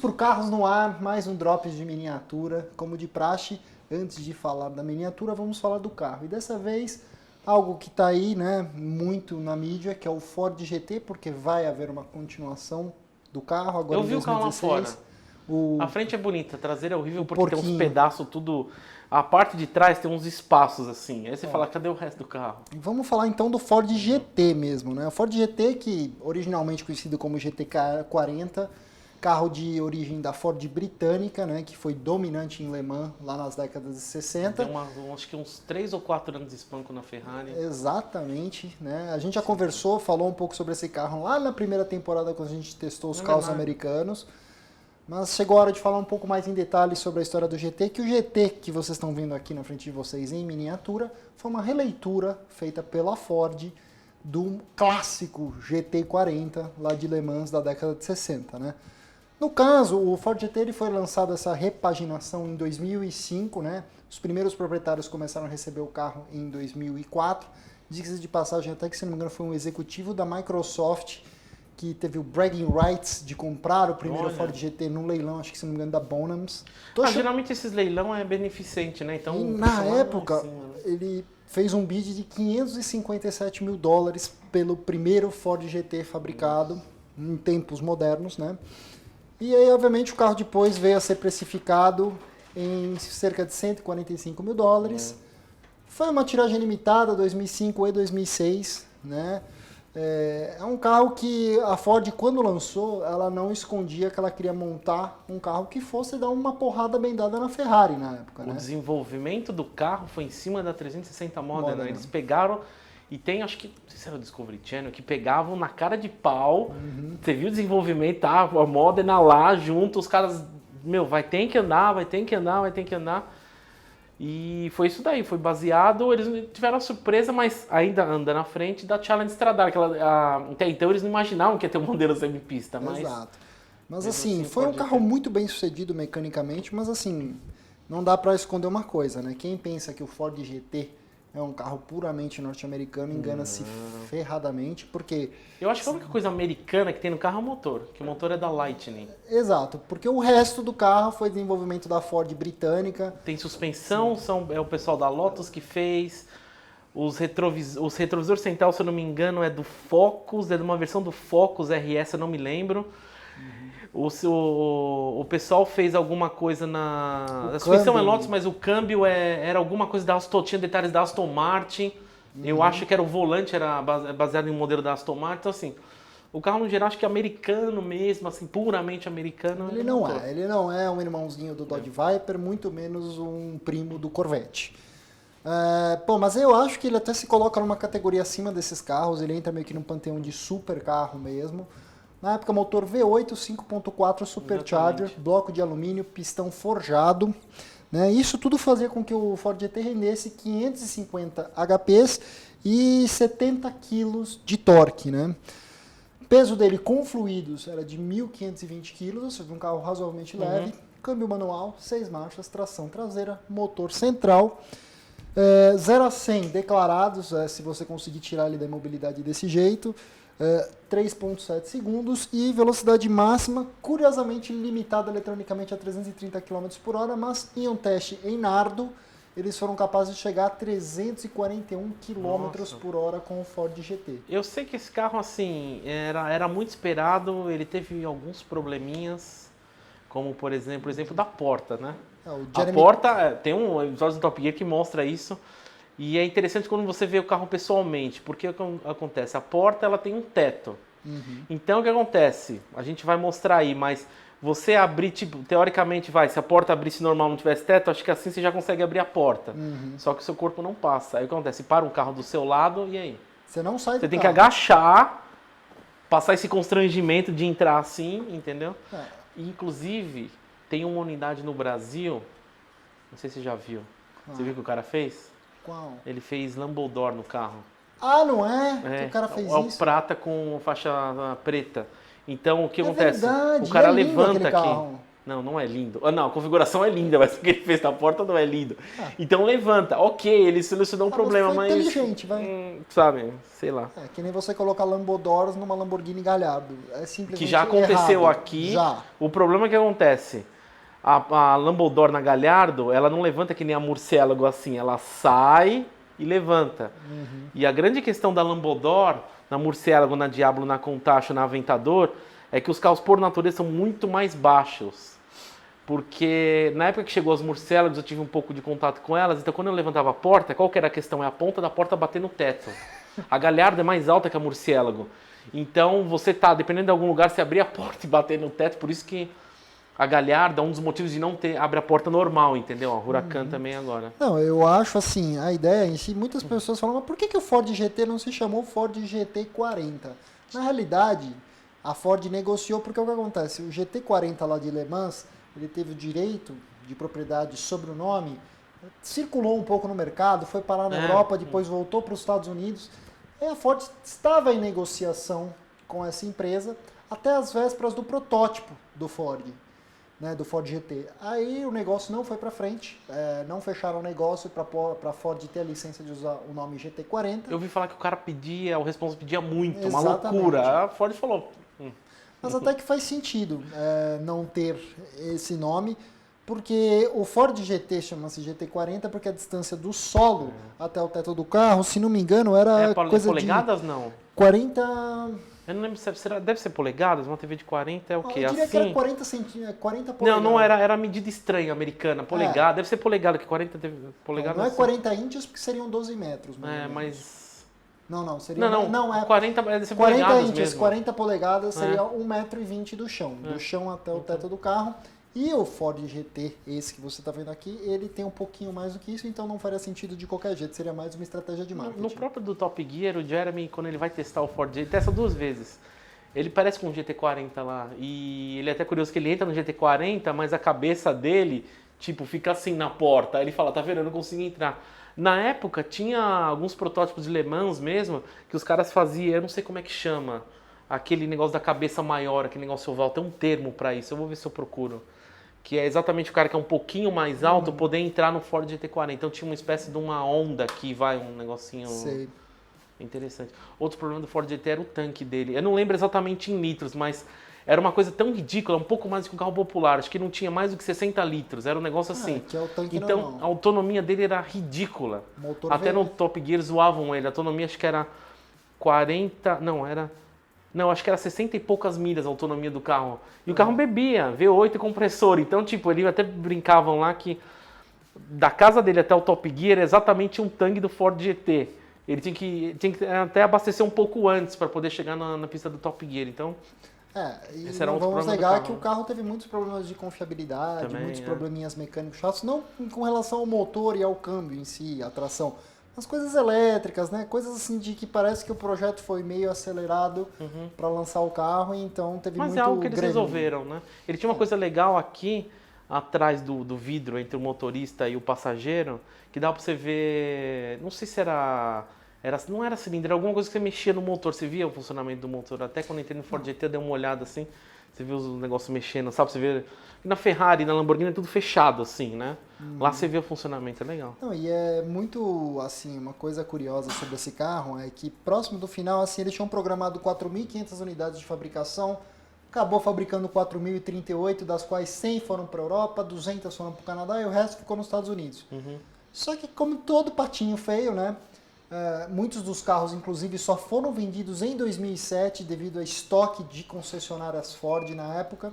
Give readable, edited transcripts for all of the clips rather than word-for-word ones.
para o Carros no Ar, mais um Drops de miniatura. Como de praxe, antes de falar da miniatura, vamos falar do carro. E dessa vez, algo que está aí, né, muito na mídia, que é o Ford GT, porque vai haver uma continuação do carro agora Eu em vi o carro lá 2016. fora. A frente é bonita, a traseira é horrível porque tem uns porquinho. pedaços tudo... A parte de trás tem uns espaços assim. Aí você fala, cadê o resto do carro? Vamos falar então do Ford GT mesmo, né? O Ford GT, que originalmente conhecido como GT40, carro de origem da Ford britânica, né? Que foi dominante em Le Mans lá nas décadas de 60. Tem acho que uns 3 ou 4 anos de espanco na Ferrari. Exatamente, né? A gente já conversou, falou um pouco sobre esse carro lá na primeira temporada quando a gente testou os carros americanos. Mas chegou a hora de falar um pouco mais em detalhes sobre a história do GT, que o GT que vocês estão vendo aqui na frente de vocês em miniatura foi uma releitura feita pela Ford do clássico GT40 lá de Le Mans da década de 60, né? No caso, o Ford GT ele foi lançado essa repaginação em 2005, né? Os primeiros proprietários começaram a receber o carro em 2004. Diga-se de passagem até que, se não me engano, foi um executivo da Microsoft que teve o bragging rights de comprar o primeiro Ford GT num leilão, acho que, se não me engano, da Bonhams. Geralmente esses leilão é beneficente, né? Então, e na época, ele fez um bid de $557 mil pelo primeiro Ford GT fabricado em tempos modernos, né? E aí, obviamente, o carro depois veio a ser precificado em cerca de $145 mil. Foi uma tiragem limitada, 2005 e 2006, né? É um carro que a Ford, quando lançou, ela não escondia que ela queria montar um carro que fosse dar uma porrada bem dada na Ferrari na época, né? O desenvolvimento do carro foi em cima da 360 Model, né? Eles pegaram, e tem, acho que, não sei se era o Discovery Channel, que pegavam na cara de pau, você viu o desenvolvimento, tá? A Modena lá junto, os caras, tem que andar, vai ter que andar. E foi isso daí, foi baseado, eles tiveram a surpresa, mas ainda anda na frente da Challenge Stradale. Então eles não imaginavam que ia ter um modelo semi-pista. Exato. Mas assim, foi um carro muito bem sucedido mecanicamente, mas assim, não dá pra esconder uma coisa, né? Quem pensa que o Ford GT é um carro puramente norte-americano engana-se ferradamente, porque... Eu acho que a única coisa americana que tem no carro é o motor, que o motor é da Lightning. Exato, porque o resto do carro foi desenvolvimento da Ford britânica. Tem suspensão, é o pessoal da Lotus que fez. Os retrovisor central, se eu não me engano, é do Focus, é de uma versão do Focus RS, eu não me lembro. O pessoal fez alguma coisa a suspensão é Lotus, mas o câmbio era alguma coisa da Aston, tinha detalhes da Aston Martin. Eu acho que era o volante, era baseado em um modelo da Aston Martin. Então, assim, o carro no geral acho que é americano mesmo, assim, puramente americano. Ele não é um irmãozinho do Dodge Viper, muito menos um primo do Corvette. Mas eu acho que ele até se coloca numa categoria acima desses carros, ele entra meio que num panteão de super carro mesmo. Na época, motor V8, 5.4 Supercharger, bloco de alumínio, pistão forjado. Né? Isso tudo fazia com que o Ford GT rendesse 550 HPs e 70 kg de torque. Né? O peso dele com fluidos era de 1.520 kg, ou seja, um carro razoavelmente leve. Câmbio manual, 6 marchas, tração traseira, motor central. 0 a 100 declarados, se você conseguir tirar ele da imobilidade desse jeito. 3.7 segundos e velocidade máxima, curiosamente limitada eletronicamente a 330 km por hora, mas em um teste em Nardo, eles foram capazes de chegar a 341 km por hora com o Ford GT. Eu sei que esse carro, assim, era muito esperado, ele teve alguns probleminhas, como, por exemplo, o exemplo da porta, né? A porta, tem um episódio do Top Gear que mostra isso. E é interessante quando você vê o carro pessoalmente, porque o que acontece? A porta ela tem um teto. Então o que acontece? A gente vai mostrar aí, mas você abrir, tipo, teoricamente se a porta abrisse normal não tivesse teto, acho que assim você já consegue abrir a porta. Só que o seu corpo não passa. Aí o que acontece? Para um carro do seu lado e aí? Você não sai do carro. Você tem que agachar, passar esse constrangimento de entrar assim, entendeu? Inclusive, tem uma unidade no Brasil, não sei se você já viu. Você viu o que o cara fez? Qual? Ele fez Lambodor no carro. Ah, não é? Que o cara fez isso? É o prata com faixa preta. Então, o que acontece? Verdade. O cara é lindo levanta aqui. Carro. Não é lindo. Não, a configuração é linda, mas o que ele fez na porta não é lindo. Então levanta. Ok, ele solucionou um problema, mas... inteligente, vai. Sabe, sei lá. Que nem você colocar Lambodors numa Lamborghini Gallardo. É simplesmente que já aconteceu errado. aqui. Já. O problema é que acontece. A Lambodor na Gallardo, ela não levanta que nem a Murciélago assim. Ela sai e levanta. E a grande questão da Lambodor, na Murciélago, na Diablo, na Countach, na Aventador, é que os carros por natureza são muito mais baixos. Porque na época que chegou as Murciélagos, eu tive um pouco de contato com elas, então quando eu levantava a porta, qual que era a questão? É a ponta da porta bater no teto. A Gallardo é mais alta que a Murciélago. Então você tá, dependendo de algum lugar, você abrir a porta e bater no teto, por isso que a Gallardo é um dos motivos de não ter, abre a porta normal, entendeu? A Huracan também agora. Não, eu acho assim, a ideia em si, muitas pessoas falam, mas por que o Ford GT não se chamou Ford GT40? Na realidade, a Ford negociou, porque o que acontece? O GT40 lá de Le Mans, ele teve o direito de propriedade sobre o nome, circulou um pouco no mercado, foi parar na Europa, depois voltou para os Estados Unidos. E a Ford estava em negociação com essa empresa até as vésperas do protótipo do Ford, né, do Ford GT. Aí o negócio não foi para frente, não fecharam o negócio para a Ford ter a licença de usar o nome GT40. Eu ouvi falar que o cara pedia, o responsável pedia muito, uma Exatamente. loucura. A Ford falou... Mas até que faz sentido não ter esse nome, porque o Ford GT chama-se GT40 porque a distância do solo até o teto do carro, se não me engano, era coisa polegadas, de... não? 40... Eu não lembro se deve ser polegadas, uma TV de 40 é o quê? Eu diria assim? que era 40 polegadas. Não, era a medida estranha americana, polegada, deve ser polegada, que 40 polegadas... Não é 40 inches porque seriam 12 metros. Mas... Não, seria... Não, é 40 deve ser 40 polegadas inches, mesmo. 40 polegadas seria 1,20 m do chão. Do chão até o teto do carro. E o Ford GT, esse que você está vendo aqui, ele tem um pouquinho mais do que isso, então não faria sentido de qualquer jeito, seria mais uma estratégia de marketing. No próprio do Top Gear, o Jeremy, quando ele vai testar o Ford GT, ele testa 2 vezes. Ele parece com um GT40 lá, e ele é até curioso que ele entra no GT40, mas a cabeça dele, tipo, fica assim na porta. Aí ele fala, tá vendo, eu não consigo entrar. Na época, tinha alguns protótipos de Le Mans mesmo, que os caras faziam, eu não sei como é que chama, aquele negócio da cabeça maior, aquele negócio oval, tem um termo pra isso, eu vou ver se eu procuro. Que é exatamente o cara que é um pouquinho mais alto poder entrar no Ford GT40. Então tinha uma espécie de uma onda que vai, um negocinho Sei. interessante. Outro problema do Ford GT era o tanque dele. Eu não lembro exatamente em litros, mas era uma coisa tão ridícula, um pouco mais do que um carro popular. Acho que não tinha mais do que 60 litros, era um negócio assim. Que é o tanque então normal. a autonomia dele era ridícula. Motor Até V8. no Top Gear zoavam ele. A autonomia acho que era 40... Não, acho que era 60 e poucas milhas a autonomia do carro. E o carro bebia, V8 e compressor. Então, tipo, eles até brincavam lá que da casa dele até o Top Gear era exatamente um tanque do Ford GT. Ele tinha que até abastecer um pouco antes para poder chegar na pista do Top Gear. Então, E esse era não outro vamos problema do negar carro. que o carro teve muitos problemas de confiabilidade, Também, muitos probleminhas mecânicos chatos, não com relação ao motor e ao câmbio em si, a tração, mas coisas elétricas, né? Coisas assim de que parece que o projeto foi meio acelerado para lançar o carro, e então teve mas muito é algo que eles gremlin. resolveram, né? Ele tinha uma coisa legal aqui, atrás do vidro, entre o motorista e o passageiro, que dava para você ver, não sei se não era cilindro, era alguma coisa que você mexia no motor, você via o funcionamento do motor. Até quando eu entrei no Ford GT, eu dei uma olhada assim, você vê os negócios mexendo, sabe? Você vê na Ferrari, na Lamborghini é tudo fechado assim, né? Lá você vê o funcionamento, é legal. Não, e é muito, assim, uma coisa curiosa sobre esse carro é que próximo do final, assim, eles tinham programado 4.500 unidades de fabricação, acabou fabricando 4.038, das quais 100 foram para a Europa, 200 foram para o Canadá e o resto ficou nos Estados Unidos. Só que como todo patinho feio, né? Muitos dos carros, inclusive, só foram vendidos em 2007 devido a estoque de concessionárias Ford na época.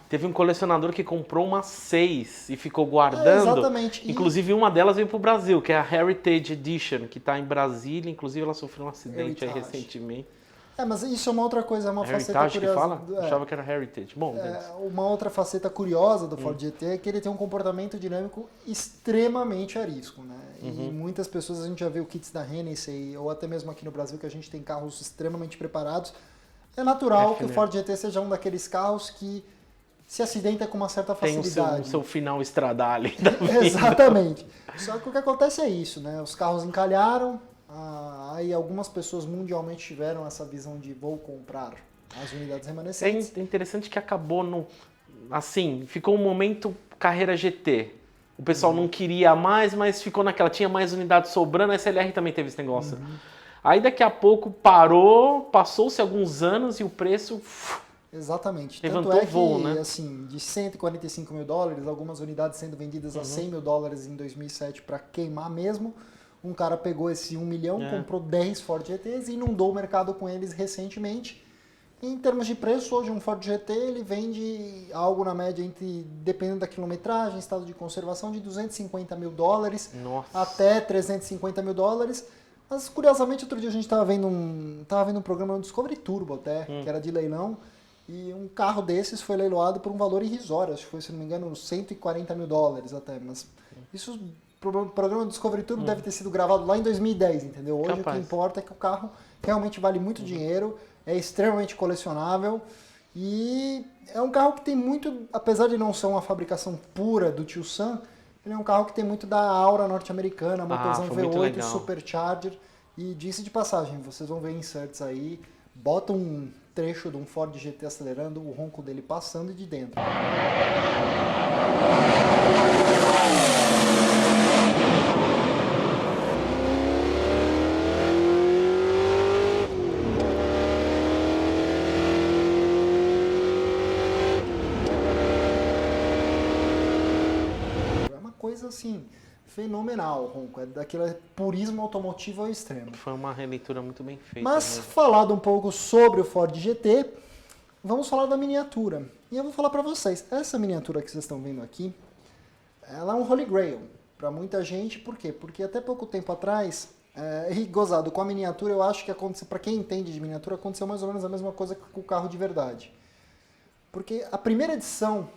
Teve um colecionador que comprou umas 6 e ficou guardando. Exatamente. Inclusive uma delas veio para o Brasil, que é a Heritage Edition, que está em Brasília. Inclusive ela sofreu um acidente aí recentemente. Mas isso é uma outra coisa, uma faceta Heritage que curiosa. fala? Achava que era Heritage. Bom, Uma outra faceta curiosa do Ford GT é que ele tem um comportamento dinâmico extremamente arisco, né? E muitas pessoas, a gente já viu kits da Hennessy, ou até mesmo aqui no Brasil, que a gente tem carros extremamente preparados. É natural que o Ford GT seja um daqueles carros que se acidenta com uma certa facilidade. Tem o seu final estradale da vida. Exatamente. Só que o que acontece é isso, né? Os carros encalharam, aí algumas pessoas mundialmente tiveram essa visão de vou comprar as unidades remanescentes. É interessante que acabou assim, ficou um momento carreira GT. O pessoal não queria mais, mas ficou naquela, tinha mais unidades sobrando, a SLR também teve esse negócio. Aí daqui a pouco parou, passou-se alguns anos e o preço... Exatamente. Levantou Tanto é voo, que, né? assim, de 145 mil dólares, algumas unidades sendo vendidas a 100 mil dólares em 2007 para queimar mesmo. Um cara pegou esse 1 milhão, comprou 10 Ford GTs e inundou o mercado com eles recentemente. Em termos de preço, hoje um Ford GT ele vende algo na média entre, dependendo da quilometragem, estado de conservação, de 250 mil dólares até 350 mil dólares. Mas, curiosamente, outro dia a gente estava vendo um programa no Discovery Turbo até, que era de leilão, e um carro desses foi leiloado por um valor irrisório, acho que foi, se não me engano, 140 mil dólares até. Mas isso, o programa do Discovery Turbo deve ter sido gravado lá em 2010, entendeu? Hoje o que importa é que o carro realmente vale muito dinheiro, é extremamente colecionável e é um carro que tem muito, apesar de não ser uma fabricação pura do Tio Sam, ele é um carro que tem muito da aura norte-americana, motorzão V8, Supercharger. E disse de passagem, vocês vão ver inserts aí, bota um trecho de um Ford GT acelerando, o ronco dele passando e de dentro. Coisa assim, fenomenal o ronco, é daquele purismo automotivo ao extremo. Foi uma releitura muito bem feita. Mas, falado um pouco sobre o Ford GT, vamos falar da miniatura. E eu vou falar para vocês, essa miniatura que vocês estão vendo aqui, ela é um Holy Grail para muita gente, por quê? Porque até pouco tempo atrás, e gozado, com a miniatura eu acho que aconteceu, para quem entende de miniatura, aconteceu mais ou menos a mesma coisa que com o carro de verdade. Porque a primeira edição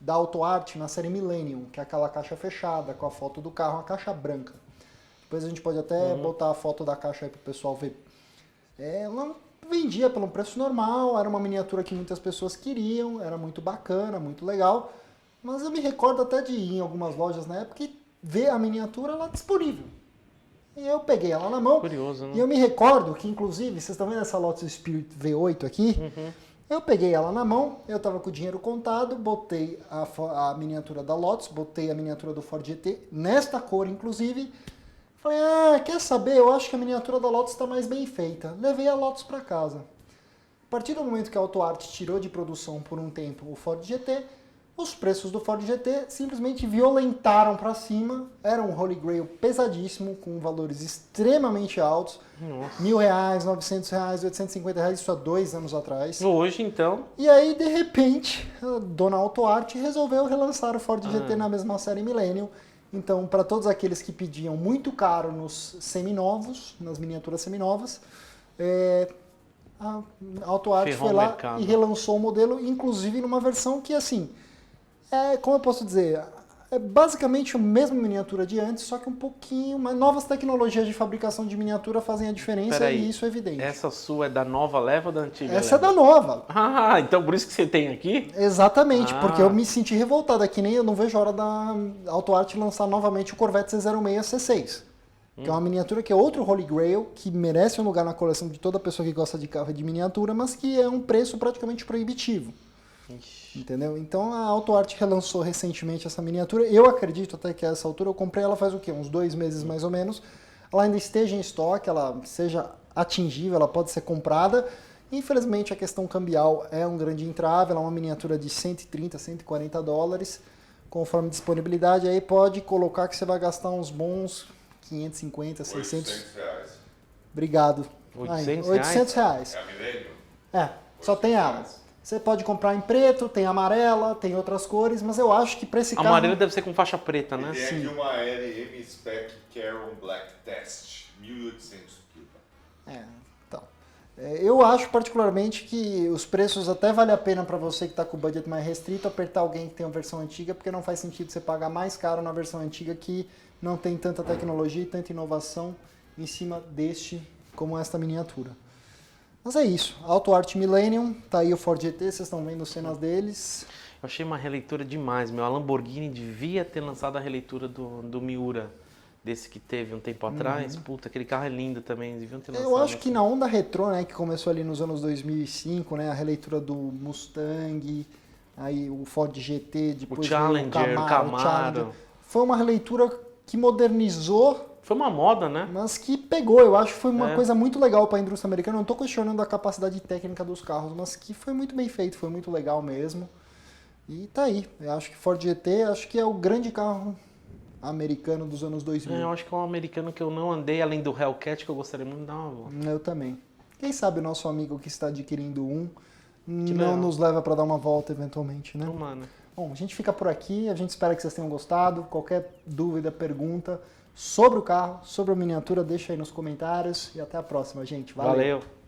da AutoArt na série Millennium, que é aquela caixa fechada com a foto do carro, a caixa branca. Depois a gente pode até botar a foto da caixa aí pro pessoal ver. Ela vendia pelo preço normal, era uma miniatura que muitas pessoas queriam, era muito bacana, muito legal. Mas eu me recordo até de ir em algumas lojas na época e ver a miniatura lá disponível. E eu peguei ela na mão. Curioso, né? E eu me recordo que, inclusive, vocês estão vendo essa Lotus Spirit V8 aqui? Eu peguei ela na mão, eu estava com o dinheiro contado, botei a miniatura da Lotus, botei a miniatura do Ford GT, nesta cor inclusive. Falei, quer saber, eu acho que a miniatura da Lotus está mais bem feita. Levei a Lotus para casa. A partir do momento que a AutoArt tirou de produção por um tempo o Ford GT, os preços do Ford GT simplesmente violentaram para cima. Era um Holy Grail pesadíssimo, com valores extremamente altos. R$1.000, R$900, R$850, isso há 2 anos atrás. Hoje, então... E aí, de repente, a dona AutoArt resolveu relançar o Ford GT na mesma série Millennium. Então, para todos aqueles que pediam muito caro nos seminovos, nas miniaturas seminovas, a AutoArt foi lá e relançou o modelo, inclusive numa versão que, assim... como eu posso dizer, é basicamente a mesma miniatura de antes, só que um pouquinho mais. Novas tecnologias de fabricação de miniatura fazem a diferença e isso é evidente. Essa sua é da nova leva ou da antiga Essa é da nova. Então por isso que você tem aqui? Exatamente, porque eu me senti revoltada, que nem eu não vejo a hora da AutoArt lançar novamente o Corvette C06 C6. Que é uma miniatura que é outro Holy Grail, que merece um lugar na coleção de toda pessoa que gosta de carro de miniatura, mas que é um preço praticamente proibitivo. Entendeu? Então a AutoArt relançou recentemente essa miniatura. Eu acredito até que a essa altura, eu comprei ela faz o quê? Uns 2 meses mais ou menos. Ela ainda esteja em estoque, ela seja atingível, ela pode ser comprada. Infelizmente a questão cambial é um grande entrave, ela é uma miniatura de 130, 140 dólares. Conforme disponibilidade, aí pode colocar que você vai gastar uns bons 550, 600... R$800. Obrigado. 800 reais. É a Millennium? Só tem ela. Você pode comprar em preto, tem amarela, tem outras cores, mas eu acho que para esse carro... Amarela deve ser com faixa preta, né? Tem aqui uma LM Spec Caron Black Test, 1.800 kg. Então. Eu acho particularmente que os preços até vale a pena para você que está com o budget mais restrito apertar alguém que tem uma versão antiga, porque não faz sentido você pagar mais caro na versão antiga que não tem tanta tecnologia e tanta inovação em cima deste como esta miniatura. Mas é isso, AutoArt Millennium, tá aí o Ford GT, vocês estão vendo cenas deles. Eu achei uma releitura demais, meu. A Lamborghini devia ter lançado a releitura do Miura, desse que teve um tempo atrás. Puta, aquele carro é lindo também, eles deviam ter lançado. Eu acho que na onda retrô, né, que começou ali nos anos 2005, né, a releitura do Mustang, aí o Ford GT, depois o Challenger, o o Challenger. Camaro. Foi uma releitura que modernizou, Foi uma moda, né? mas que pegou. Eu acho que foi uma coisa muito legal para a indústria americana. Eu não estou questionando a capacidade técnica dos carros, mas que foi muito bem feito, foi muito legal mesmo. E tá aí. Eu acho que Ford GT, acho que é o grande carro americano dos anos 2000. Eu acho que é um americano que eu não andei, além do Hellcat, que eu gostaria muito de dar uma volta. Eu também. Quem sabe o nosso amigo que está adquirindo um não legal. nos leva para dar uma volta eventualmente, né? Mano. Bom, a gente fica por aqui, a gente espera que vocês tenham gostado. Qualquer dúvida, pergunta sobre o carro, sobre a miniatura, deixa aí nos comentários. E até a próxima, gente. Valeu. Valeu.